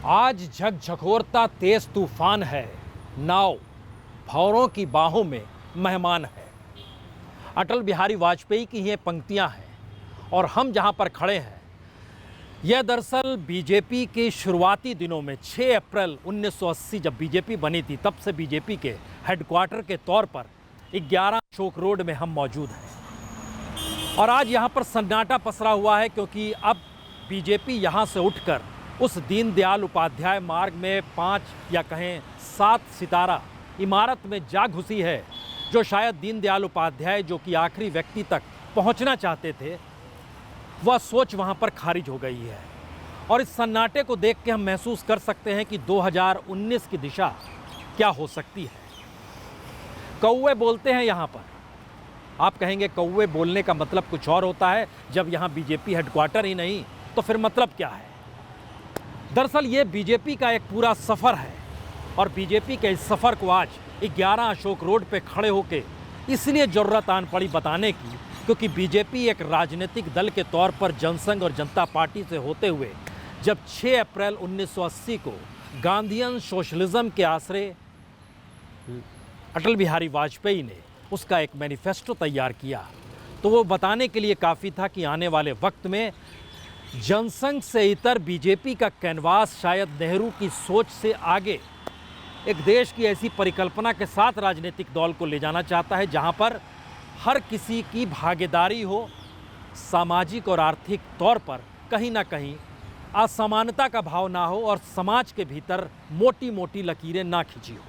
आज झकझकोरता तेज तूफान है, नाव भंवरों की बाहों में मेहमान है। अटल बिहारी वाजपेयी की ये पंक्तियां हैं और हम जहां पर खड़े हैं यह दरअसल बीजेपी के शुरुआती दिनों में 6 अप्रैल 1980 जब बीजेपी बनी थी तब से बीजेपी के हेडक्वार्टर के तौर पर 11 अशोक रोड में हम मौजूद हैं। और आज यहाँ पर सन्नाटा पसरा हुआ है क्योंकि अब बीजेपी यहाँ से उठकर उस दीनदयाल उपाध्याय मार्ग में 5 या कहें 7 सितारा इमारत में जा घुसी है, जो शायद दीनदयाल उपाध्याय जो कि आखिरी व्यक्ति तक पहुंचना चाहते थे, वह सोच वहां पर खारिज हो गई है। और इस सन्नाटे को देख के हम महसूस कर सकते हैं कि 2019 की दिशा क्या हो सकती है। कौवे बोलते हैं यहाँ पर। आप कहेंगे कौवे बोलने का मतलब कुछ और होता है, जब यहाँ बीजेपी हेडक्वार्टर ही नहीं तो फिर मतलब क्या है। दरअसल ये बीजेपी का एक पूरा सफ़र है और बीजेपी के इस सफ़र को आज 11 अशोक रोड पे खड़े होके इसलिए ज़रूरत आन पड़ी बताने की, क्योंकि बीजेपी एक राजनीतिक दल के तौर पर जनसंघ और जनता पार्टी से होते हुए जब 6 अप्रैल 1980 को गांधीयन सोशलिज्म के आश्रय अटल बिहारी वाजपेयी ने उसका एक मैनिफेस्टो तैयार किया, तो वो बताने के लिए काफ़ी था कि आने वाले वक्त में जनसंघ से इतर बीजेपी का कैनवास शायद नेहरू की सोच से आगे एक देश की ऐसी परिकल्पना के साथ राजनीतिक दल को ले जाना चाहता है जहां पर हर किसी की भागीदारी हो, सामाजिक और आर्थिक तौर पर कहीं ना कहीं असमानता का भाव ना हो और समाज के भीतर मोटी मोटी लकीरें ना खिंची हो।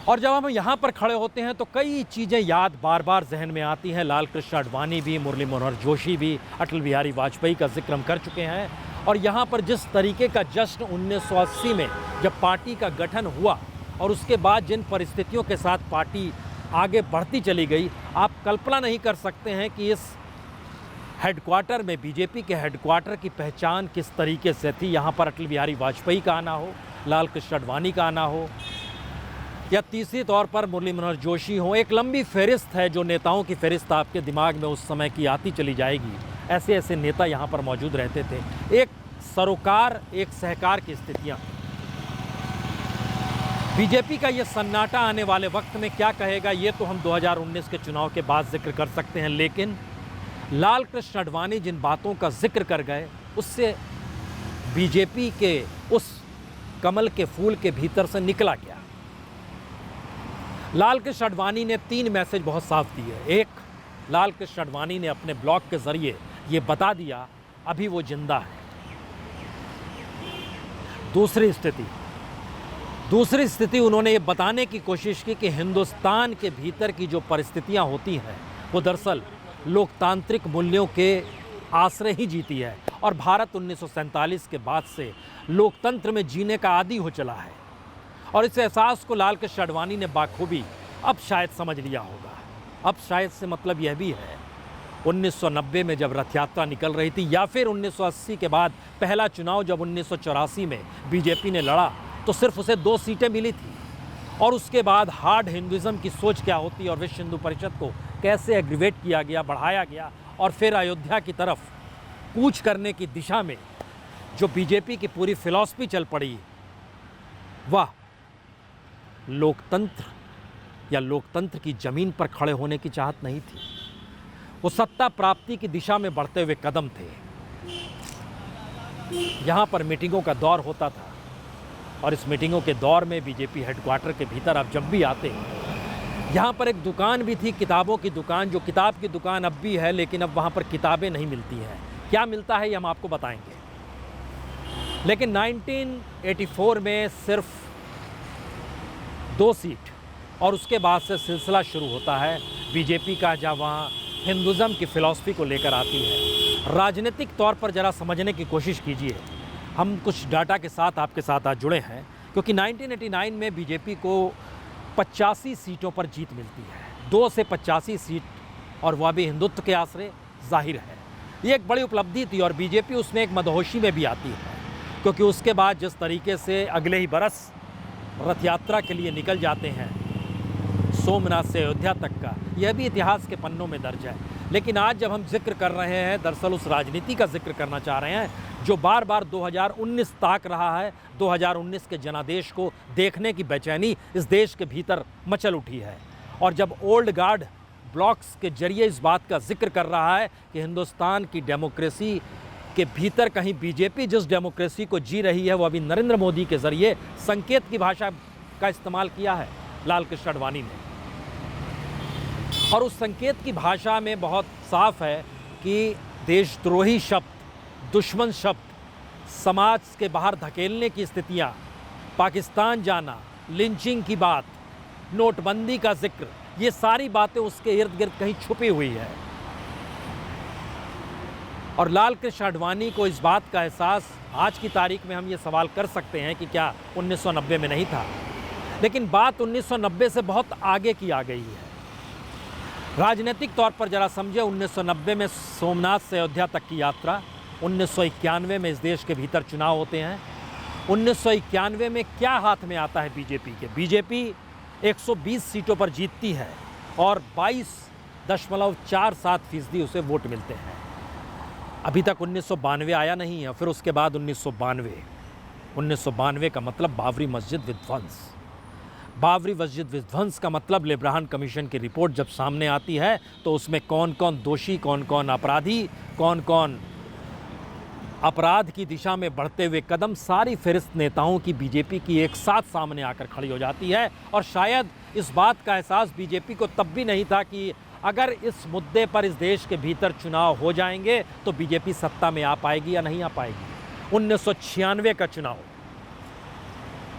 और जब हम यहाँ पर खड़े होते हैं तो कई चीज़ें याद बार बार जहन में आती हैं। लाल कृष्ण आडवाणी भी, मुरली मनोहर जोशी भी, अटल बिहारी वाजपेयी का जिक्र हम कर चुके हैं। और यहाँ पर जिस तरीके का जश्न 1980 में जब पार्टी का गठन हुआ और उसके बाद जिन परिस्थितियों के साथ पार्टी आगे बढ़ती चली गई, आप कल्पना नहीं कर सकते हैं कि इस हेडक्वार्टर में, बीजेपी के हेडक्वार्टर की पहचान किस तरीके से थी। यहाँ पर अटल बिहारी वाजपेयी का आना हो, लाल कृष्ण आडवाणी का आना हो, या तीसरी तौर पर मुरली मनोहर जोशी हो। एक लंबी फहरिस्त है, जो नेताओं की फहरिस्त आपके दिमाग में उस समय की आती चली जाएगी। ऐसे ऐसे नेता यहाँ पर मौजूद रहते थे। एक सरोकार, एक सहकार की स्थितियाँ। बीजेपी का ये सन्नाटा आने वाले वक्त में क्या कहेगा, ये तो हम 2019 के चुनाव के बाद जिक्र कर सकते हैं। लेकिन लाल कृष्ण आडवाणी जिन बातों का जिक्र कर गए, उससे बीजेपी के उस कमल के फूल के भीतर से निकला गया। लाल कृष्ण आडवाणी ने 3 मैसेज बहुत साफ दिए। एक, लाल कृष्ण आडवाणी ने अपने ब्लॉग के जरिए ये बता दिया अभी वो जिंदा है। दूसरी स्थिति उन्होंने ये बताने की कोशिश की कि हिंदुस्तान के भीतर की जो परिस्थितियां होती हैं वो दरअसल लोकतांत्रिक मूल्यों के आश्रय ही जीती है और भारत 1947 के बाद से लोकतंत्र में जीने का आदी हो चला है। और इस एहसास को लाल कृष्ण आडवाणी ने बाखूबी अब शायद समझ लिया होगा। अब शायद से मतलब यह भी है, 1990 में जब रथ यात्रा निकल रही थी, या फिर 1980 के बाद पहला चुनाव जब 1984 में बीजेपी ने लड़ा तो सिर्फ उसे 2 सीटें मिली थी। और उसके बाद हार्ड हिंदुज़म की सोच क्या होती और विश्व हिंदू परिषद को कैसे एग्रीवेट किया गया, बढ़ाया गया, और फिर अयोध्या की तरफ कूच करने की दिशा में जो बीजेपी की पूरी फिलॉसफी चल पड़ी, वह लोकतंत्र या लोकतंत्र की ज़मीन पर खड़े होने की चाहत नहीं थी। वो सत्ता प्राप्ति की दिशा में बढ़ते हुए कदम थे। यहाँ पर मीटिंगों का दौर होता था और इस मीटिंगों के दौर में बीजेपी हेडक्वार्टर के भीतर आप जब भी आते, यहाँ पर एक दुकान भी थी, किताबों की दुकान, जो किताब की दुकान अब भी है, लेकिन अब वहाँ पर किताबें नहीं मिलती हैं। क्या मिलता है ये हम आपको बताएंगे। लेकिन 1984 में सिर्फ 2 सीट और उसके बाद से सिलसिला शुरू होता है बीजेपी का, जहाँ वहाँ हिंदुज़म की फ़िलॉसफी को लेकर आती है। राजनीतिक तौर पर ज़रा समझने की कोशिश कीजिए। हम कुछ डाटा के साथ आपके साथ आज जुड़े हैं, क्योंकि 1989 में बीजेपी को 85 सीटों पर जीत मिलती है, 2 से 85 सीट, और वह भी हिंदुत्व के आश्रय। जाहिर है ये एक बड़ी उपलब्धि थी और बीजेपी उसमें एक मदहोशी में भी आती है, क्योंकि उसके बाद जिस तरीके से अगले ही बरस रथ यात्रा के लिए निकल जाते हैं सोमनाथ से अयोध्या तक का, यह भी इतिहास के पन्नों में दर्ज है। लेकिन आज जब हम जिक्र कर रहे हैं, दरअसल उस राजनीति का जिक्र करना चाह रहे हैं जो बार बार 2019 ताक रहा है। 2019 के जनादेश को देखने की बेचैनी इस देश के भीतर मचल उठी है। और जब ओल्ड गार्ड ब्लॉक्स के जरिए इस बात का जिक्र कर रहा है कि हिंदुस्तान की डेमोक्रेसी के भीतर कहीं बीजेपी जिस डेमोक्रेसी को जी रही है वो अभी नरेंद्र मोदी के जरिए संकेत की भाषा का इस्तेमाल किया है लाल कृष्ण आडवाणी ने। और उस संकेत की भाषा में बहुत साफ है कि देशद्रोही शब्द, दुश्मन शब्द, समाज के बाहर धकेलने की स्थितियां, पाकिस्तान जाना, लिंचिंग की बात, नोटबंदी का जिक्र, ये सारी बातें उसके इर्द गिर्द कहीं छुपी हुई है। और लाल कृष्ण आडवाणी को इस बात का एहसास आज की तारीख में हम ये सवाल कर सकते हैं कि क्या 1990 में नहीं था, लेकिन बात 1990 से बहुत आगे की आ गई है। राजनीतिक तौर पर जरा समझे, 1990 में सोमनाथ से अयोध्या तक की यात्रा, 1991 में इस देश के भीतर चुनाव होते हैं। 1991 में क्या हाथ में आता है बीजेपी के? बीजेपी 120 सीटों पर जीतती है और 22.47% उसे वोट मिलते हैं। अभी तक 1992 आया नहीं है। फिर उसके बाद 1992 का मतलब बाबरी मस्जिद विध्वंस। बाबरी मस्जिद विध्वंस का मतलब लेब्रान कमीशन की रिपोर्ट जब सामने आती है तो उसमें कौन कौन दोषी, कौन कौन अपराधी, कौन कौन अपराध की दिशा में बढ़ते हुए कदम, सारी फहरिस्त नेताओं की बीजेपी की एक साथ सामने आकर खड़ी हो जाती है। और शायद इस बात का एहसास बीजेपी को तब भी नहीं था कि अगर इस मुद्दे पर इस देश के भीतर चुनाव हो जाएंगे तो बीजेपी सत्ता में आ पाएगी या नहीं आ पाएगी। 1996 का चुनाव,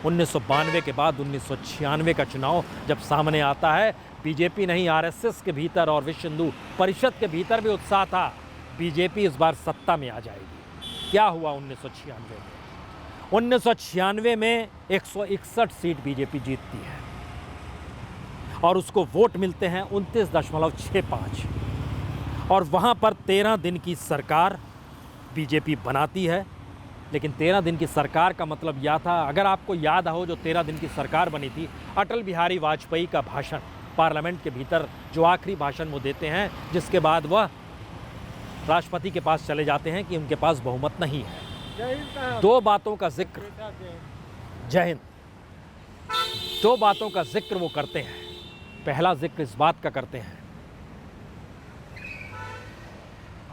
1992 के बाद 1996 का चुनाव जब सामने आता है, बीजेपी नहीं, आरएसएस के भीतर और विश्व हिंदू परिषद के भीतर भी उत्साह था, बीजेपी इस बार सत्ता में आ जाएगी। क्या हुआ 1996 में? 1996 में 161 सीट बीजेपी जीतती है और उसको वोट मिलते हैं 29.65, और वहाँ पर 13 दिन की सरकार बीजेपी बनाती है। लेकिन 13 दिन की सरकार का मतलब यह था, अगर आपको याद हो जो 13 दिन की सरकार बनी थी, अटल बिहारी वाजपेयी का भाषण पार्लियामेंट के भीतर, जो आखिरी भाषण वो देते हैं, जिसके बाद वह राष्ट्रपति के पास चले जाते हैं कि उनके पास बहुमत नहीं है। दो बातों का जिक्र, जय हिंद, दो बातों का जिक्र वो करते हैं। पहला जिक्र इस बात का करते हैं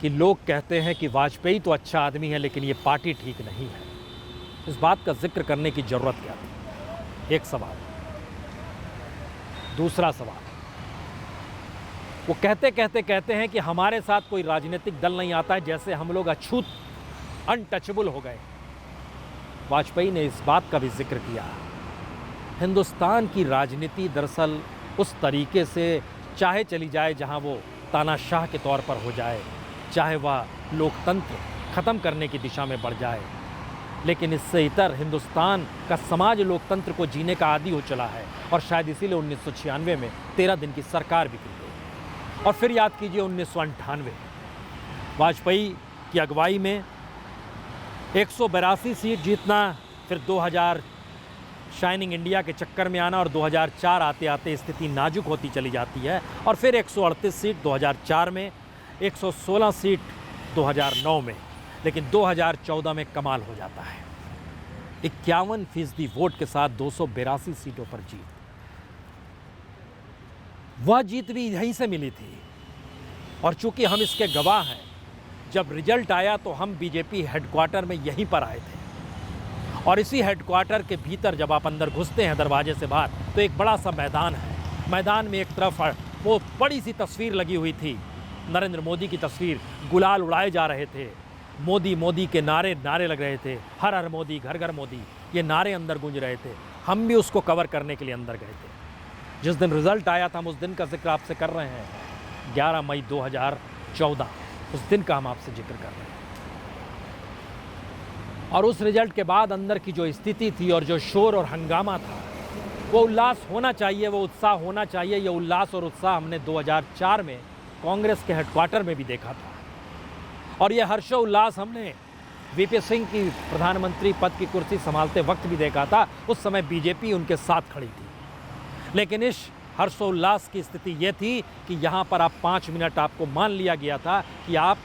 कि लोग कहते हैं कि वाजपेयी तो अच्छा आदमी है लेकिन ये पार्टी ठीक नहीं है। इस बात का जिक्र करने की जरूरत क्या थी? एक सवाल। दूसरा सवाल, वो कहते हैं कि हमारे साथ कोई राजनीतिक दल नहीं आता है, जैसे हम लोग अछूत, अनटचेबल हो गए। वाजपेयी ने इस बात का भी जिक्र किया, हिंदुस्तान की राजनीति दरअसल उस तरीके से चाहे चली जाए जहां वो तानाशाह के तौर पर हो जाए, चाहे वह लोकतंत्र ख़त्म करने की दिशा में बढ़ जाए, लेकिन इससे इतर हिंदुस्तान का समाज लोकतंत्र को जीने का आदी हो चला है। और शायद इसीलिए 1996 में 13 दिन की सरकार भी गई। और फिर याद कीजिए 1998 वाजपेयी की अगुवाई में 182 सीट जीतना, फिर 2000 शाइनिंग इंडिया के चक्कर में आना, और 2004 आते आते स्थिति नाजुक होती चली जाती है, और फिर 138 सीट 2004 में, 116 सीट 2009 में, लेकिन 2014 में कमाल हो जाता है, 51% वोट के साथ 282 सीटों पर जीत। वह जीत भी यहीं से मिली थी, और चूंकि हम इसके गवाह हैं, जब रिजल्ट आया तो हम बीजेपी हेडक्वार्टर में यहीं पर आए थे, और इसी हेडक्वार्टर के भीतर जब आप अंदर घुसते हैं दरवाजे से बाहर, तो एक बड़ा सा मैदान है। मैदान में एक तरफ वो बड़ी सी तस्वीर लगी हुई थी, नरेंद्र मोदी की तस्वीर, गुलाल उड़ाए जा रहे थे, मोदी मोदी के नारे लग रहे थे, हर हर मोदी, घर घर मोदी, ये नारे अंदर गूंज रहे थे। हम भी उसको कवर करने के लिए अंदर गए थे। जिस दिन रिजल्ट आया था हम उस दिन का जिक्र आपसे कर रहे हैं, 11 मई 2014, उस दिन का हम आपसे जिक्र कर रहे हैं। और उस रिजल्ट के बाद अंदर की जो स्थिति थी और जो शोर और हंगामा था, वो उल्लास होना चाहिए, वो उत्साह होना चाहिए। ये उल्लास और उत्साह हमने 2004 में कांग्रेस के हेडक्वार्टर में भी देखा था, और ये हर्षोल्लास हमने वीपी सिंह की प्रधानमंत्री पद की कुर्सी संभालते वक्त भी देखा था। उस समय बीजेपी उनके साथ खड़ी थी। लेकिन इस हर्षोल्लास की स्थिति ये थी कि यहाँ पर आप 5 मिनट आपको मान लिया गया था कि आप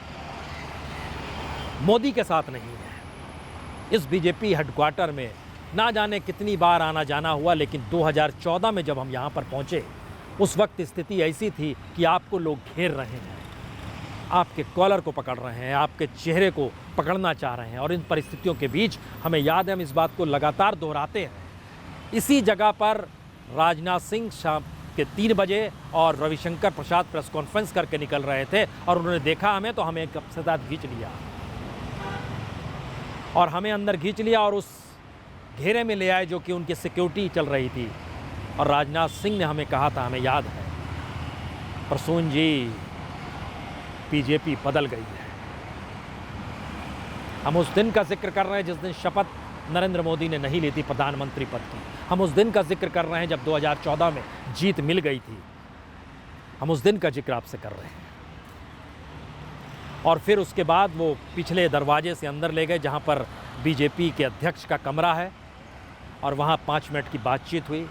मोदी के साथ नहीं हैं। इस बीजेपी हेडक्वार्टर में ना जाने कितनी बार आना जाना हुआ, लेकिन 2014 में जब हम यहाँ पर पहुँचे उस वक्त स्थिति ऐसी थी कि आपको लोग घेर रहे हैं, आपके कॉलर को पकड़ रहे हैं, आपके चेहरे को पकड़ना चाह रहे हैं। और इन परिस्थितियों के बीच हमें याद है, हम इस बात को लगातार दोहराते हैं, इसी जगह पर राजनाथ सिंह शाम के 3 बजे और रविशंकर प्रसाद प्रेस कॉन्फ्रेंस करके निकल रहे थे और उन्होंने देखा हमें तो हमें अपने साथ खींच लिया और हमें अंदर खींच लिया और उस घेरे में ले आए जो कि उनकी सिक्योरिटी चल रही थी। और राजनाथ सिंह ने हमें कहा था, हमें याद है, प्रसून जी बीजेपी बदल गई है। हम उस दिन का जिक्र कर रहे हैं जिस दिन शपथ नरेंद्र मोदी ने नहीं ली थी प्रधानमंत्री पद की। हम उस दिन का जिक्र कर रहे हैं जब 2014 में जीत मिल गई थी। हम उस दिन का जिक्र आपसे कर रहे हैं। और फिर उसके बाद वो पिछले दरवाजे से अंदर ले गए जहां पर बीजेपी के अध्यक्ष का कमरा है और वहां 5 मिनट की बातचीत हुई।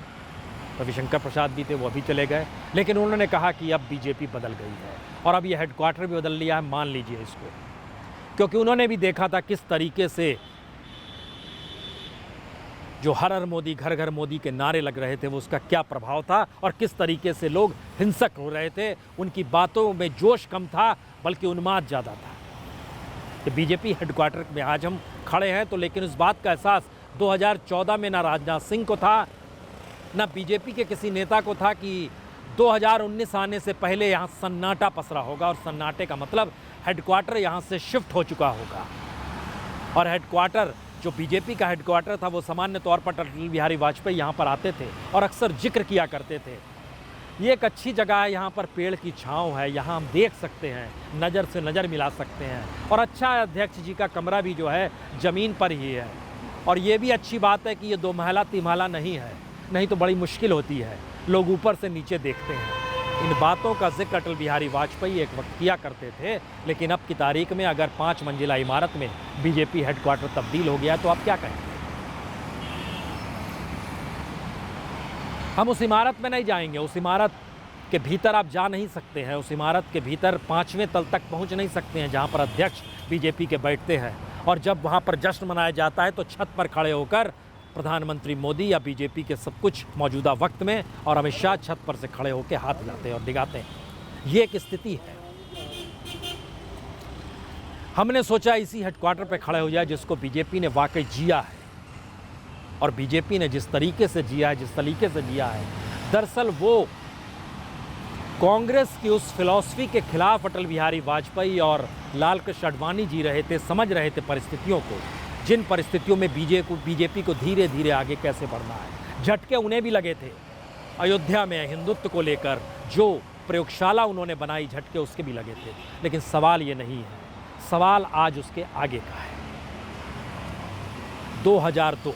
रविशंकर प्रसाद भी थे, वो अभी चले गए, लेकिन उन्होंने कहा कि अब बीजेपी बदल गई है और अब ये हेडक्वार्टर भी बदल लिया है, मान लीजिए इसको। क्योंकि उन्होंने भी देखा था किस तरीके से जो हर हर मोदी घर घर मोदी के नारे लग रहे थे वो उसका क्या प्रभाव था और किस तरीके से लोग हिंसक हो रहे थे। उनकी बातों में जोश कम था बल्कि उन्माद ज़्यादा था। कि बीजेपी हेडक्वार्टर में आज हम खड़े हैं तो लेकिन उस बात का एहसास 2014 में ना राजनाथ सिंह को था, ना बीजेपी के किसी नेता को था कि 2019 आने से पहले यहाँ सन्नाटा पसरा होगा। और सन्नाटे का मतलब हेडक्वार्टर यहाँ से शिफ्ट हो चुका होगा। और हेडक्वार्टर जो बीजेपी का हेडक्वार्टर था वो सामान्य तौर पर अटल बिहारी वाजपेयी यहाँ पर आते थे और अक्सर जिक्र किया करते थे। ये एक अच्छी जगह है, यहाँ पर पेड़ की छाँव है, यहाँ हम देख सकते हैं, नज़र से नज़र मिला सकते हैं। और अच्छा है, अध्यक्ष जी का कमरा भी जो है ज़मीन पर ही है। और ये भी अच्छी बात है कि ये 2 महला 3 महला नहीं है, नहीं तो बड़ी मुश्किल होती है, लोग ऊपर से नीचे देखते हैं। इन बातों का जिक्र अटल बिहारी वाजपेयी एक वक्त किया करते थे, लेकिन अब की तारीख में अगर 5 मंजिला इमारत में बीजेपी हेडक्वार्टर तब्दील हो गया तो आप क्या कहेंगे? हम उस इमारत में नहीं जाएंगे, उस इमारत के भीतर आप जा नहीं सकते हैं, उस इमारत के भीतर 5वें तल तक पहुंच नहीं सकते हैं जहां पर अध्यक्ष बीजेपी के बैठते हैं। और जब वहां पर जश्न मनाया जाता है तो छत पर खड़े होकर प्रधानमंत्री मोदी या बीजेपी के सब कुछ मौजूदा वक्त में और अमित शाह छत पर से खड़े होकर हाथ हिलाते हैं और दिखाते हैं। ये एक स्थिति है। हमने सोचा इसी हेडक्वार्टर पे खड़े हो जाए जिसको बीजेपी ने वाकई जिया है। और बीजेपी ने जिस तरीके से जिया है, जिस तरीके से जिया है, दरअसल वो कांग्रेस की उस फिलॉसफी के खिलाफ अटल बिहारी वाजपेयी और लाल कृष्ण आडवाणी जी रहे थे, समझ रहे थे परिस्थितियों को, जिन परिस्थितियों में बीजेपी को धीरे धीरे आगे कैसे बढ़ना है। झटके उन्हें भी लगे थे। अयोध्या में हिंदुत्व को लेकर जो प्रयोगशाला उन्होंने बनाई, झटके उसके भी लगे थे। लेकिन सवाल ये नहीं है, सवाल आज उसके आगे का है। 2002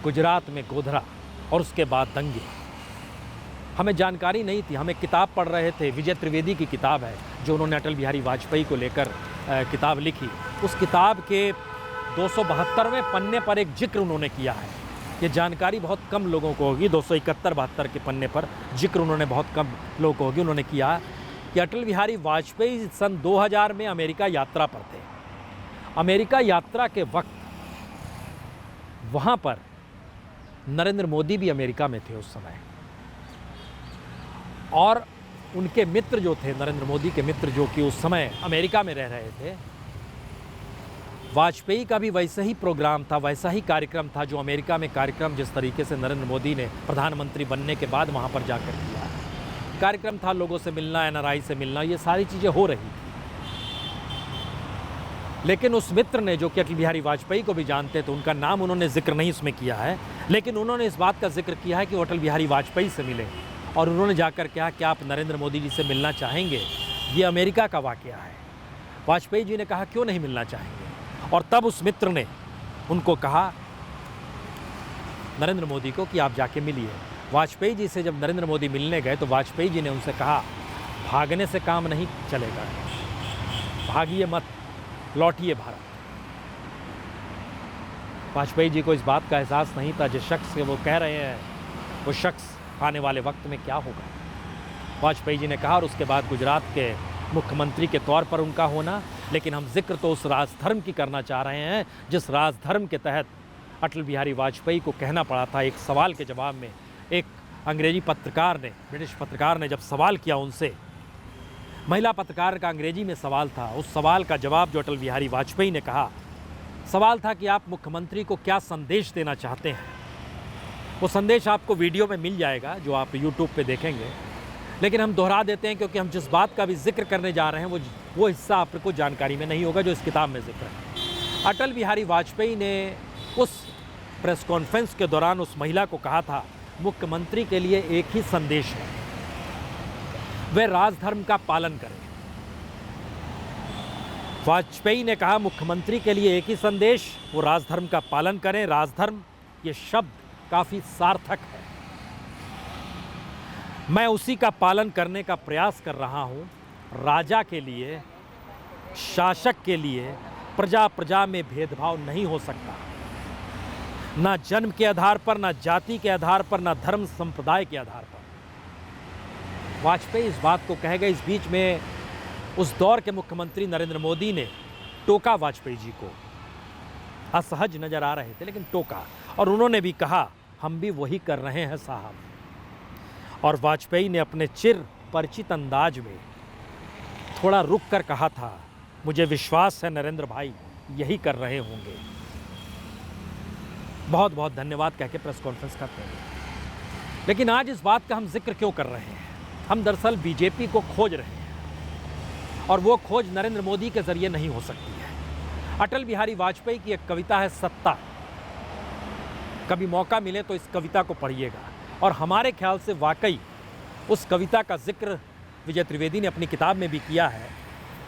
गुजरात में गोधरा और उसके बाद दंगे। हमें जानकारी नहीं थी, हमें किताब पढ़ रहे थे, विजय त्रिवेदी की किताब है जो उन्होंने अटल बिहारी वाजपेयी को लेकर किताब लिखी। उस किताब के 272वें पन्ने पर एक जिक्र उन्होंने किया है। ये जानकारी बहुत कम लोगों को होगी, 271-72 के पन्ने पर जिक्र उन्होंने बहुत कम लोगों को होगी। उन्होंने किया कि अटल बिहारी वाजपेयी सन 2000 में अमेरिका यात्रा पर थे। अमेरिका यात्रा के वक्त वहाँ पर नरेंद्र मोदी भी अमेरिका में थे उस समय, और उनके मित्र जो थे, नरेंद्र मोदी के मित्र जो कि उस समय अमेरिका में रह रहे थे, वाजपेयी का भी वैसा ही प्रोग्राम था, वैसा ही कार्यक्रम था जो अमेरिका में कार्यक्रम जिस तरीके से नरेंद्र मोदी ने प्रधानमंत्री बनने के बाद वहाँ पर जाकर किया। कार्यक्रम था लोगों से मिलना, एनआरआई से मिलना, ये सारी चीज़ें हो रही थी। लेकिन उस मित्र ने, जो कि अटल बिहारी वाजपेयी को भी जानते थे, उनका नाम उन्होंने जिक्र नहीं इसमें किया है, लेकिन उन्होंने इस बात का जिक्र किया है कि वो अटल बिहारी वाजपेयी से मिले और उन्होंने जाकर कहा कि आप नरेंद्र मोदी जी से मिलना चाहेंगे। ये अमेरिका का वाकया है। वाजपेयी जी ने कहा क्यों नहीं मिलना चाहेंगे, और तब उस मित्र ने उनको कहा नरेंद्र मोदी को कि आप जाके मिलिए। वाजपेयी जी से जब नरेंद्र मोदी मिलने गए तो वाजपेयी जी ने उनसे कहा भागने से काम नहीं चलेगा, भागिए मत, लौटिए भारत। वाजपेयी जी को इस बात का एहसास नहीं था जिस शख्स से वो कह रहे हैं वो शख्स आने वाले वक्त में क्या होगा। वाजपेयी जी ने कहा, और उसके बाद गुजरात के मुख्यमंत्री के तौर पर उनका होना। लेकिन हम जिक्र तो उस राजधर्म की करना चाह रहे हैं जिस राजधर्म के तहत अटल बिहारी वाजपेयी को कहना पड़ा था। एक सवाल के जवाब में एक अंग्रेजी पत्रकार ने, ब्रिटिश पत्रकार ने जब सवाल किया उनसे, महिला पत्रकार का अंग्रेजी में सवाल था, उस सवाल का जवाब जो अटल बिहारी वाजपेयी ने कहा, सवाल था कि आप मुख्यमंत्री को क्या संदेश देना चाहते हैं। वो संदेश आपको वीडियो में मिल जाएगा जो आप यूट्यूब पे देखेंगे, लेकिन हम दोहरा देते हैं क्योंकि हम जिस बात का भी जिक्र करने जा रहे हैं वो हिस्सा आपको जानकारी में नहीं होगा जो इस किताब में जिक्र है। अटल बिहारी वाजपेयी ने उस प्रेस कॉन्फ्रेंस के दौरान उस महिला को कहा था, मुख्यमंत्री के लिए एक ही संदेश है, वे राजधर्म का पालन करें। वाजपेयी ने कहा, मुख्यमंत्री के लिए एक ही संदेश, वो राजधर्म का पालन करें। राजधर्म ये शब्द काफ़ी सार्थक है, मैं उसी का पालन करने का प्रयास कर रहा हूँ। राजा के लिए, शासक के लिए प्रजा प्रजा में भेदभाव नहीं हो सकता, ना जन्म के आधार पर, ना जाति के आधार पर, ना धर्म संप्रदाय के आधार पर। वाजपेयी इस बात को कह गए। इस बीच में उस दौर के मुख्यमंत्री नरेंद्र मोदी ने टोका वाजपेयी जी को, असहज नजर आ रहे थे लेकिन टोका, और उन्होंने भी कहा, हम भी वही कर रहे हैं साहब। और वाजपेयी ने अपने चिर परिचित अंदाज में थोड़ा रुक कर कहा था, मुझे विश्वास है नरेंद्र भाई यही कर रहे होंगे। बहुत बहुत धन्यवाद कह के प्रेस कॉन्फ्रेंस करते हैं। लेकिन आज इस बात का हम जिक्र क्यों कर रहे हैं? हम दरअसल बीजेपी को खोज रहे हैं, और वो खोज नरेंद्र मोदी के जरिए नहीं हो सकती है। अटल बिहारी वाजपेयी की एक कविता है सत्ता, कभी मौका मिले तो इस कविता को पढ़िएगा। और हमारे ख्याल से वाकई उस कविता का जिक्र विजय त्रिवेदी ने अपनी किताब में भी किया है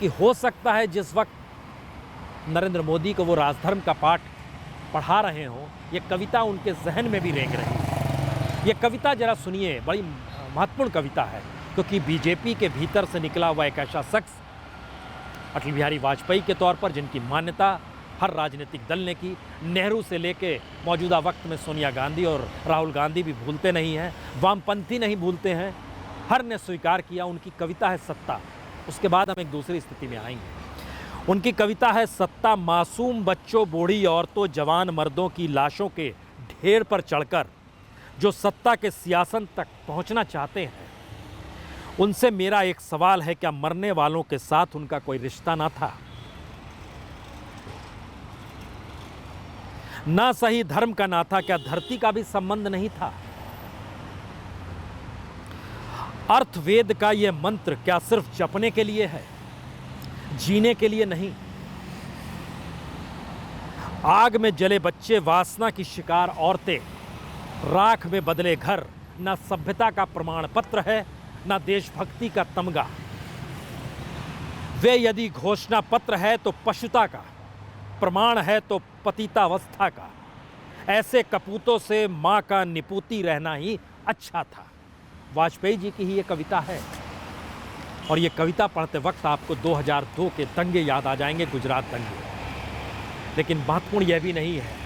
कि हो सकता है जिस वक्त नरेंद्र मोदी को वो राजधर्म का पाठ पढ़ा रहे हों, ये कविता उनके जहन में भी रेंग रही है। ये कविता जरा सुनिए, बड़ी महत्वपूर्ण कविता है, क्योंकि बीजेपी के भीतर से निकला हुआ एक ऐसा शख्स अटल बिहारी वाजपेयी के तौर पर जिनकी मान्यता हर राजनीतिक दल ने की, नेहरू से लेके मौजूदा वक्त में सोनिया गांधी और राहुल गांधी भी भूलते नहीं हैं, वामपंथी नहीं भूलते हैं, हर ने स्वीकार किया। उनकी कविता है सत्ता। उसके बाद हम एक दूसरी स्थिति में आएंगे। उनकी कविता है सत्ता, मासूम बच्चों, बूढ़ी औरतों, जवान मर्दों की लाशों के ढेर पर चढ़कर जो सत्ता के सियासन तक पहुंचना चाहते हैं, उनसे मेरा एक सवाल है, क्या मरने वालों के साथ उनका कोई रिश्ता ना था? ना सही धर्म का ना था, क्या धरती का भी संबंध नहीं था? अर्थवेद का यह मंत्र क्या सिर्फ जपने के लिए है, जीने के लिए नहीं? आग में जले बच्चे, वासना की शिकार औरतें, राख में बदले घर, ना सभ्यता का प्रमाण पत्र है, ना देशभक्ति का तमगा। वे यदि घोषणा पत्र है तो पशुता का, प्रमाण है तो पतितावस्था का। ऐसे कपूतों से मां का निपुती रहना ही अच्छा था। वाजपेयी जी की ही ये कविता है, और ये कविता पढ़ते वक्त आपको 2002 के दंगे याद आ जाएंगे, गुजरात दंगे। लेकिन महत्वपूर्ण यह भी नहीं है,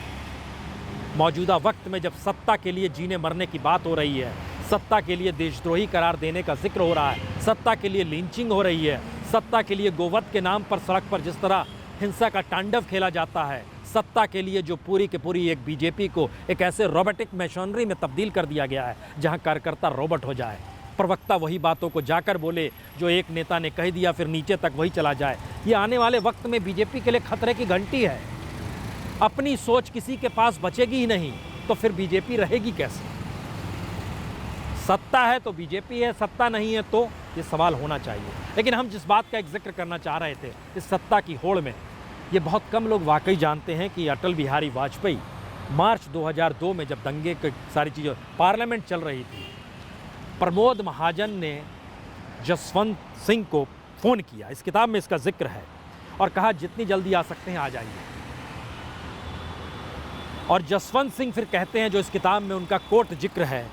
मौजूदा वक्त में जब सत्ता के लिए जीने मरने की बात हो रही है, सत्ता के लिए देशद्रोही करार देने का जिक्र हो रहा है, सत्ता के लिए लिंचिंग हो रही है, सत्ता के लिए गोवध के नाम पर सड़क पर जिस तरह हिंसा का तांडव खेला जाता है, सत्ता के लिए जो पूरी की पूरी एक बीजेपी को एक ऐसे रोबोटिक मशीनरी में तब्दील कर दिया गया है जहां कार्यकर्ता रोबोट हो जाए, प्रवक्ता वही बातों को जाकर बोले जो एक नेता ने कह दिया, फिर नीचे तक वही चला जाए। ये आने वाले वक्त में बीजेपी के लिए खतरे की घंटी है। अपनी सोच किसी के पास बचेगी ही नहीं, तो फिर बीजेपी रहेगी कैसे? सत्ता है तो बीजेपी है, सत्ता नहीं है तो ये सवाल होना चाहिए। लेकिन हम जिस बात का एक जिक्र करना चाह रहे थे, इस सत्ता की होड़ में, ये बहुत कम लोग वाकई जानते हैं कि अटल बिहारी वाजपेयी मार्च 2002 में जब दंगे की सारी चीज़ें पार्लियामेंट चल रही थी, प्रमोद महाजन ने जसवंत सिंह को फ़ोन किया, इस किताब में इसका जिक्र है, और कहा जितनी जल्दी आ सकते हैं आ जाइए। और जसवंत सिंह फिर कहते हैं, जो इस किताब में उनका कोट जिक्र है,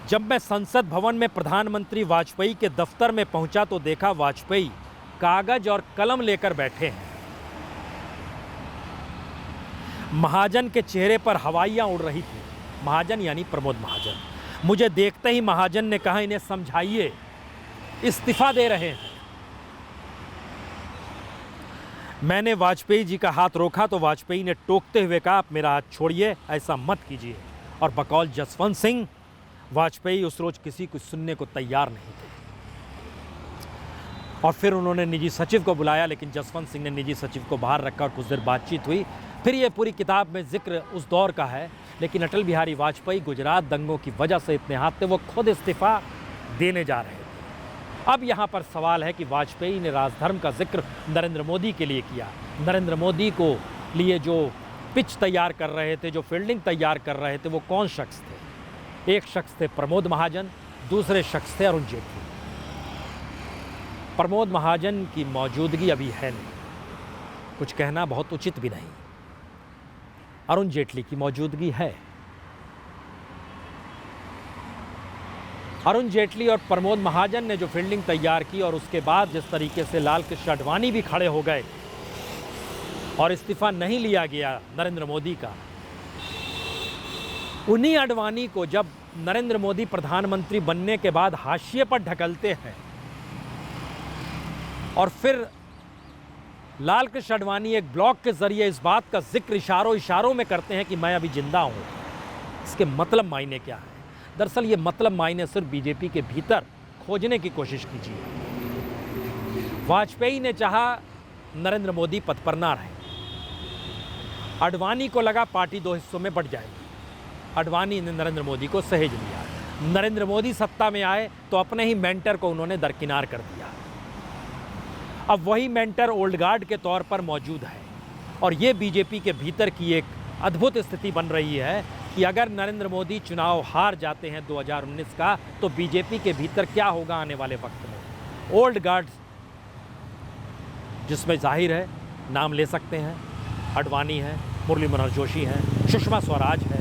जब मैं संसद भवन में प्रधानमंत्री वाजपेयी के दफ्तर में पहुंचा तो देखा वाजपेयी कागज और कलम लेकर बैठे हैं। महाजन के चेहरे पर हवाइयां उड़ रही थी। महाजन यानी प्रमोद महाजन। मुझे देखते ही महाजन ने कहा, इन्हें समझाइए, इस्तीफा दे रहे हैं। मैंने वाजपेयी जी का हाथ रोका तो वाजपेयी ने टोकते हुए कहा, आप मेरा हाथ छोड़िए, ऐसा मत कीजिए। और बकौल जसवंत सिंह, वाजपेयी उस रोज किसी को सुनने को तैयार नहीं थे। और फिर उन्होंने निजी सचिव को बुलाया, लेकिन जसवंत सिंह ने निजी सचिव को बाहर रखा और कुछ देर बातचीत हुई। फिर ये पूरी किताब में जिक्र उस दौर का है, लेकिन अटल बिहारी वाजपेयी गुजरात दंगों की वजह से इतने हाथ थे, वो खुद इस्तीफा देने जा रहे थे। अब यहाँ पर सवाल है कि वाजपेयी ने राजधर्म का जिक्र नरेंद्र मोदी के लिए किया। नरेंद्र मोदी को लिए जो पिच तैयार कर रहे थे, जो फील्डिंग तैयार कर रहे थे, वो कौन शख्स थे? एक शख्स थे प्रमोद महाजन, दूसरे शख्स थे अरुण जेटली। प्रमोद महाजन की मौजूदगी अभी है नहीं, कुछ कहना बहुत उचित भी नहीं। अरुण जेटली की मौजूदगी है। अरुण जेटली और प्रमोद महाजन ने जो फील्डिंग तैयार की और उसके बाद जिस तरीके से लाल कृष्ण आडवाणी भी खड़े हो गए और इस्तीफा नहीं लिया गया नरेंद्र मोदी का, उन्हीं आडवाणी को जब नरेंद्र मोदी प्रधानमंत्री बनने के बाद हाशिए पर ढकलते हैं और फिर लाल कृष्ण आडवाणी एक ब्लॉग के जरिए इस बात का जिक्र इशारों में करते हैं कि मैं अभी जिंदा हूं, इसके मतलब मायने क्या है? दरअसल ये मतलब मायने सिर्फ बीजेपी के भीतर खोजने की कोशिश कीजिए। वाजपेयी ने चाहा नरेंद्र मोदी पद पर ना रहे, आडवाणी को लगा पार्टी दो हिस्सों में बंट जाएगी, आडवाणी ने नरेंद्र मोदी को सहेज लिया। नरेंद्र मोदी सत्ता में आए तो अपने ही मेंटर को उन्होंने दरकिनार कर दिया। अब वही मेंटर ओल्ड गार्ड के तौर पर मौजूद है और ये बीजेपी के भीतर की एक अद्भुत स्थिति बन रही है कि अगर नरेंद्र मोदी चुनाव हार जाते हैं 2019 का, तो बीजेपी के भीतर क्या होगा आने वाले वक्त में। ओल्ड गार्ड जिसमें जाहिर है नाम ले सकते हैं, आडवाणी है, मुरली मनोहर जोशी हैं, सुषमा स्वराज है,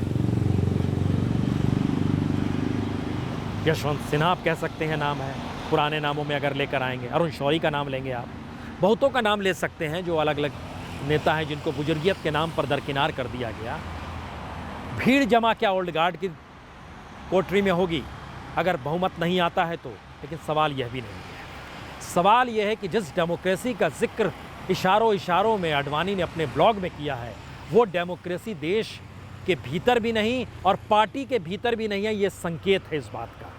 यशवंत सिन्हा आप कह सकते हैं नाम है, पुराने नामों में अगर लेकर आएंगे अरुण शौरी का नाम लेंगे, आप बहुतों का नाम ले सकते हैं जो अलग अलग नेता हैं जिनको बुजुर्गियत के नाम पर दरकिनार कर दिया गया। भीड़ जमा क्या ओल्ड गार्ड की कोठरी में होगी अगर बहुमत नहीं आता है तो? लेकिन सवाल यह भी नहीं है। सवाल यह है कि जिस डेमोक्रेसी का जिक्र इशारों में आडवाणी ने अपने ब्लॉग में किया है, वो डेमोक्रेसी देश के भीतर भी नहीं और पार्टी के भीतर भी नहीं है। ये संकेत है इस बात का।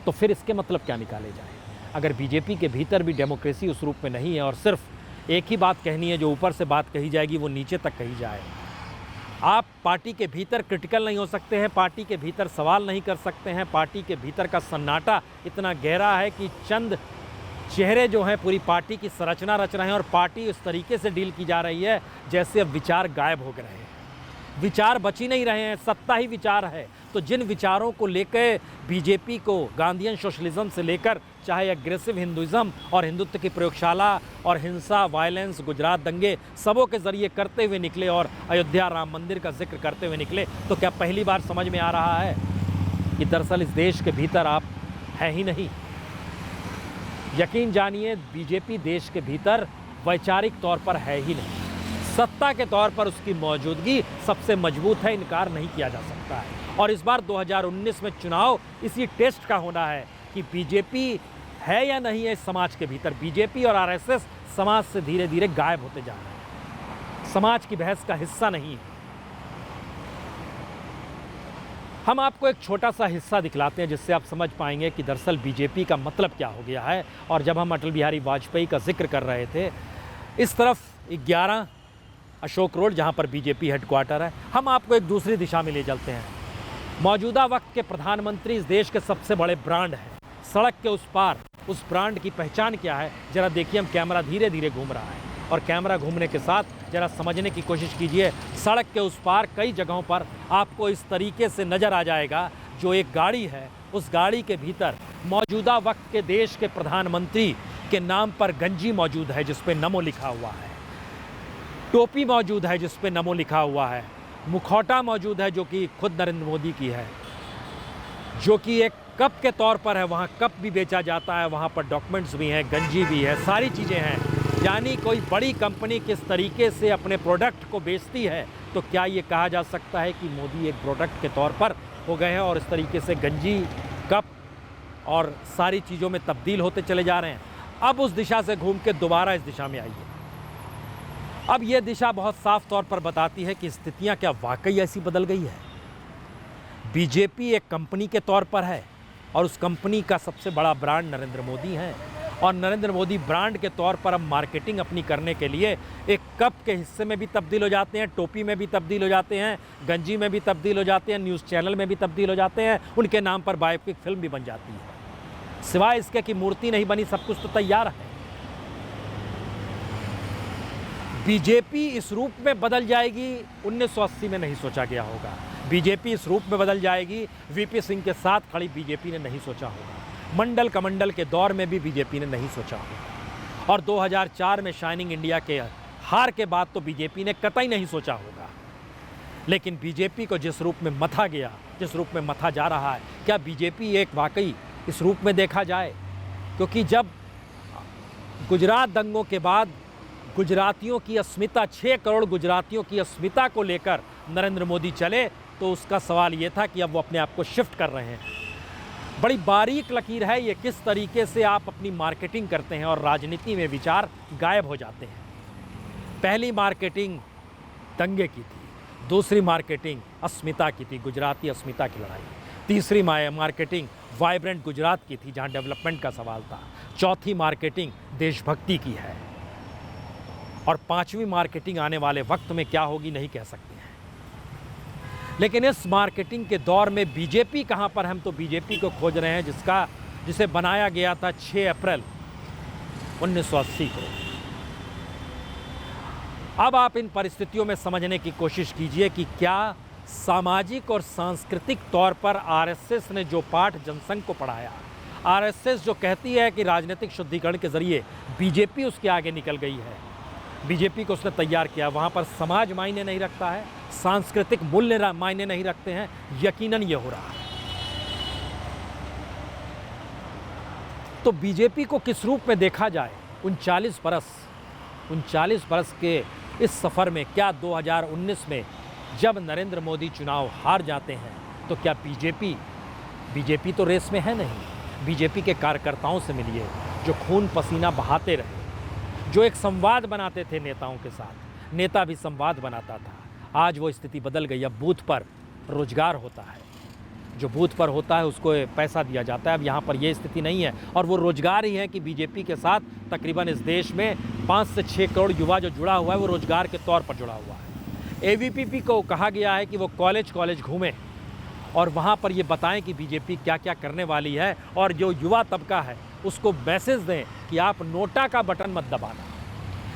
तो फिर इसके मतलब क्या निकाले जाए? अगर बीजेपी के भीतर भी डेमोक्रेसी उस रूप में नहीं है और सिर्फ एक ही बात कहनी है, जो ऊपर से बात कही जाएगी वो नीचे तक कही जाए, आप पार्टी के भीतर क्रिटिकल नहीं हो सकते हैं, पार्टी के भीतर सवाल नहीं कर सकते हैं, पार्टी के भीतर का सन्नाटा इतना गहरा है कि चंद चेहरे जो हैं पूरी पार्टी की संरचना रच रहे हैं और पार्टी उस तरीके से डील की जा रही है जैसे अब विचार गायब हो गए हैं, विचार बच ही नहीं रहे हैं, सत्ता ही विचार है। तो जिन विचारों को लेकर बीजेपी को गांधीयन सोशलिज्म से लेकर चाहे एग्रेसिव हिंदुइज्म और हिंदुत्व की प्रयोगशाला और हिंसा, वायलेंस, गुजरात दंगे सबों के ज़रिए करते हुए निकले और अयोध्या राम मंदिर का जिक्र करते हुए निकले, तो क्या पहली बार समझ में आ रहा है कि दरअसल इस देश के भीतर आप हैं ही नहीं? यकीन जानिए, बीजेपी देश के भीतर वैचारिक तौर पर है ही नहीं। सत्ता के तौर पर उसकी मौजूदगी सबसे मजबूत है, इनकार नहीं किया जा सकता है। और इस बार 2019 में चुनाव इसी टेस्ट का होना है कि बीजेपी है या नहीं है इस समाज के भीतर। बीजेपी और आरएसएस समाज से धीरे धीरे गायब होते जा रहे हैं, समाज की बहस का हिस्सा नहीं है। हम आपको एक छोटा सा हिस्सा दिखलाते हैं जिससे आप समझ पाएंगे कि दरअसल बीजेपी का मतलब क्या हो गया है। और जब हम अटल बिहारी वाजपेयी का जिक्र कर रहे थे, इस तरफ 11 अशोक रोड जहां पर बीजेपी हेडक्वार्टर है, हम आपको एक दूसरी दिशा में ले चलते हैं। मौजूदा वक्त के प्रधानमंत्री इस देश के सबसे बड़े ब्रांड हैं। सड़क के उस पार उस ब्रांड की पहचान क्या है? जरा देखिए, हम कैमरा धीरे धीरे घूम रहा है और कैमरा घूमने के साथ जरा समझने की कोशिश कीजिए। सड़क के उस पार कई जगहों पर आपको इस तरीके से नज़र आ जाएगा, जो एक गाड़ी है उस गाड़ी के भीतर मौजूदा वक्त के देश के प्रधानमंत्री के नाम पर गंजी मौजूद है जिस पे नमो लिखा हुआ है, टोपी मौजूद है जिस पे नमो लिखा हुआ है, मुखौटा मौजूद है जो कि खुद नरेंद्र मोदी की है, जो कि एक कप के तौर पर है, वहाँ कप भी बेचा जाता है, वहाँ पर डॉक्यूमेंट्स भी हैं, गंजी भी है, सारी चीज़ें हैं। यानी कोई बड़ी कंपनी किस तरीके से अपने प्रोडक्ट को बेचती है, तो क्या ये कहा जा सकता है कि मोदी एक प्रोडक्ट के तौर पर हो गए हैं और इस तरीके से गंजी, कप और सारी चीज़ों में तब्दील होते चले जा रहे हैं। अब उस दिशा से घूम के दोबारा इस दिशा में आइए। अब ये दिशा बहुत साफ तौर पर बताती है कि स्थितियां क्या वाकई ऐसी बदल गई है। बीजेपी एक कंपनी के तौर पर है और उस कंपनी का सबसे बड़ा ब्रांड नरेंद्र मोदी है और नरेंद्र मोदी ब्रांड के तौर पर अब मार्केटिंग अपनी करने के लिए एक कप के हिस्से में भी तब्दील हो जाते हैं, टोपी में भी तब्दील हो जाते हैं, गंजी में भी तब्दील हो जाते हैं, न्यूज़ चैनल में भी तब्दील हो जाते हैं, उनके नाम पर बायोपिक फिल्म भी बन जाती है। सिवाय इसके कि मूर्ति नहीं बनी, सब कुछ तो तैयार है। बीजेपी इस रूप में बदल जाएगी 1980 में नहीं सोचा गया होगा। बीजेपी इस रूप में बदल जाएगी वीपी सिंह के साथ खड़ी बीजेपी ने नहीं सोचा होगा। मंडल कमंडल के दौर में भी बीजेपी ने नहीं सोचा होगा और 2004 में शाइनिंग इंडिया के हार के बाद तो बीजेपी ने कतई नहीं सोचा होगा। लेकिन बीजेपी को जिस रूप में मथा गया, जिस रूप में मथा जा रहा है, क्या बीजेपी एक वाकई इस रूप में देखा जाए? क्योंकि जब गुजरात दंगों के बाद गुजरातियों की अस्मिता, 6 करोड़ गुजरातियों की अस्मिता को लेकर नरेंद्र मोदी चले तो उसका सवाल ये था कि अब वो अपने आप को शिफ्ट कर रहे हैं। बड़ी बारीक लकीर है ये, किस तरीके से आप अपनी मार्केटिंग करते हैं और राजनीति में विचार गायब हो जाते हैं। पहली मार्केटिंग दंगे की थी, दूसरी मार्केटिंग अस्मिता की थी, गुजराती अस्मिता की लड़ाई। तीसरी मार्केटिंग वाइब्रेंट गुजरात की थी, जहां डेवलपमेंट का सवाल था। चौथी मार्केटिंग देशभक्ति की है और पांचवी मार्केटिंग आने वाले वक्त में क्या होगी नहीं कह सकते हैं। लेकिन इस मार्केटिंग के दौर में बीजेपी कहां पर? हम तो बीजेपी को खोज रहे हैं जिसे बनाया गया था 6 अप्रैल 1980 को। अब आप इन परिस्थितियों में समझने की कोशिश कीजिए कि क्या सामाजिक और सांस्कृतिक तौर पर आरएसएस ने जो पाठ जनसंघ को पढ़ाया, आरएसएस जो कहती है कि राजनीतिक शुद्धिकरण के जरिए बीजेपी उसके आगे निकल गई है, बीजेपी को उसने तैयार किया, वहाँ पर समाज मायने नहीं रखता है, सांस्कृतिक मूल्य मायने नहीं रखते हैं। यकीनन ये हो रहा है। तो बीजेपी को किस रूप में देखा जाए 39 बरस के इस सफ़र में? क्या 2019 में जब नरेंद्र मोदी चुनाव हार जाते हैं तो क्या बीजेपी तो रेस में है नहीं। बीजेपी के कार्यकर्ताओं से मिलिए जो खून पसीना बहाते रहे, जो एक संवाद बनाते थे नेताओं के साथ, नेता भी संवाद बनाता था। आज वो स्थिति बदल गई। अब बूथ पर रोजगार होता है, जो बूथ पर होता है उसको पैसा दिया जाता है। अब यहाँ पर ये स्थिति नहीं है और वो रोजगार ही है कि बीजेपी के साथ तकरीबन इस देश में 5 से 6 करोड़ युवा जो जुड़ा हुआ है वो रोजगार के तौर पर जुड़ा हुआ है। एबीवीपी को कहा गया है कि वो कॉलेज घूमें और वहाँ पर ये बताएं कि बीजेपी क्या क्या करने वाली है और जो युवा तबका है उसको मैसेज दें कि आप नोटा का बटन मत दबाना।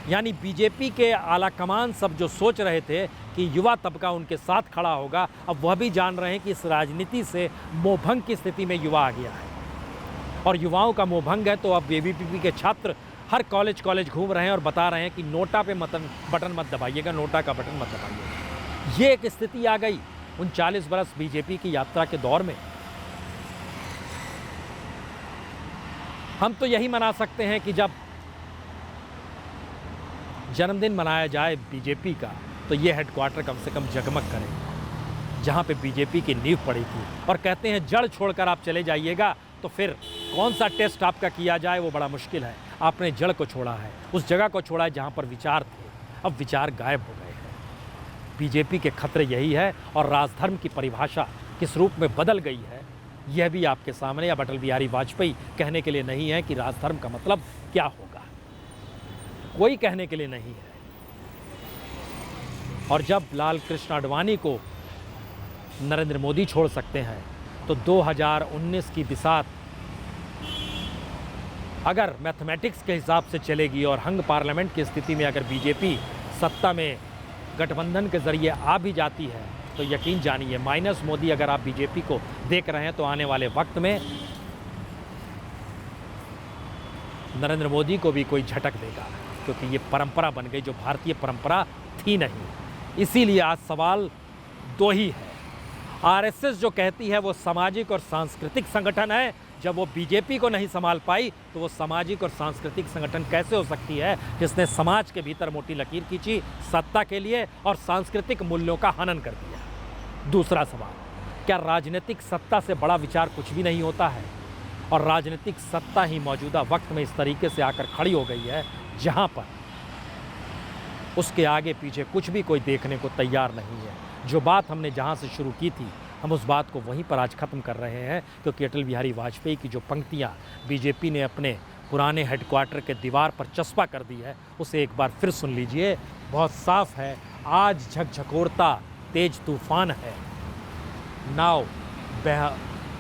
यानी बीजेपी के आला कमान सब जो सोच रहे थे कि युवा तबका उनके साथ खड़ा होगा, अब वह भी जान रहे हैं कि इस राजनीति से मोहभंग की स्थिति में युवा आ गया है और युवाओं का मोहभंग है। तो अब एबीवीपी के छात्र हर कॉलेज घूम रहे हैं और बता रहे हैं कि नोटा पे बटन मत दबाइएगा, नोटा का बटन मत दबाइएगा। ये एक स्थिति आ गई 39 बरस बीजेपी की यात्रा के दौर में। हम तो यही मना सकते हैं कि जब जन्मदिन मनाया जाए बीजेपी का तो ये हेडक्वार्टर कम से कम जगमग करे जहाँ पे बीजेपी की नींव पड़ी थी। और कहते हैं जड़ छोड़कर आप चले जाइएगा तो फिर कौन सा टेस्ट आपका किया जाए वो बड़ा मुश्किल है। आपने जड़ को छोड़ा है, उस जगह को छोड़ा है जहाँ पर विचार थे, अब विचार गायब हो गए हैं। बीजेपी के खतरे यही है और राजधर्म की परिभाषा किस रूप में बदल गई है यह भी आपके सामने। अब अटल बिहारी वाजपेयी कहने के लिए नहीं है कि राजधर्म का मतलब क्या होगा, कोई कहने के लिए नहीं है। और जब लाल कृष्ण आडवाणी को नरेंद्र मोदी छोड़ सकते हैं तो 2019 की बिसात अगर मैथमेटिक्स के हिसाब से चलेगी और हंग पार्लियामेंट की स्थिति में अगर बीजेपी सत्ता में गठबंधन के जरिए आ भी जाती है तो यकीन जानिए माइनस मोदी अगर आप बीजेपी को देख रहे हैं तो आने वाले वक्त में नरेंद्र मोदी को भी कोई झटक देगा, क्योंकि ये परंपरा बन गई जो भारतीय परंपरा थी नहीं। इसीलिए आज सवाल 2 ही है। आरएसएस जो कहती है वो सामाजिक और सांस्कृतिक संगठन है, जब वो बीजेपी को नहीं संभाल पाई तो वो सामाजिक और सांस्कृतिक संगठन कैसे हो सकती है जिसने समाज के भीतर मोटी लकीर खींची सत्ता के लिए और सांस्कृतिक मूल्यों का हनन कर दिया। दूसरा सवाल, क्या राजनीतिक सत्ता से बड़ा विचार कुछ भी नहीं होता है? और राजनीतिक सत्ता ही मौजूदा वक्त में इस तरीके से आकर खड़ी हो गई है जहां पर उसके आगे पीछे कुछ भी कोई देखने को तैयार नहीं है। जो बात हमने जहां से शुरू की थी, हम उस बात को वहीं पर आज ख़त्म कर रहे हैं, क्योंकि अटल बिहारी वाजपेयी की जो पंक्तियां बीजेपी ने अपने पुराने हेडक्वार्टर के दीवार पर चस्पा कर दी है, उसे एक बार फिर सुन लीजिए। बहुत साफ है, आज झकझकोरता तेज तूफान है,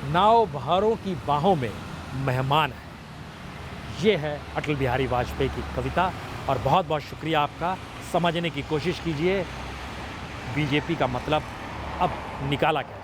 नाव बहारों की बाहों में मेहमान है। ये है अटल बिहारी वाजपेयी की कविता। और बहुत बहुत शुक्रिया आपका। समझने की कोशिश कीजिए बीजेपी का मतलब अब निकाला क्या।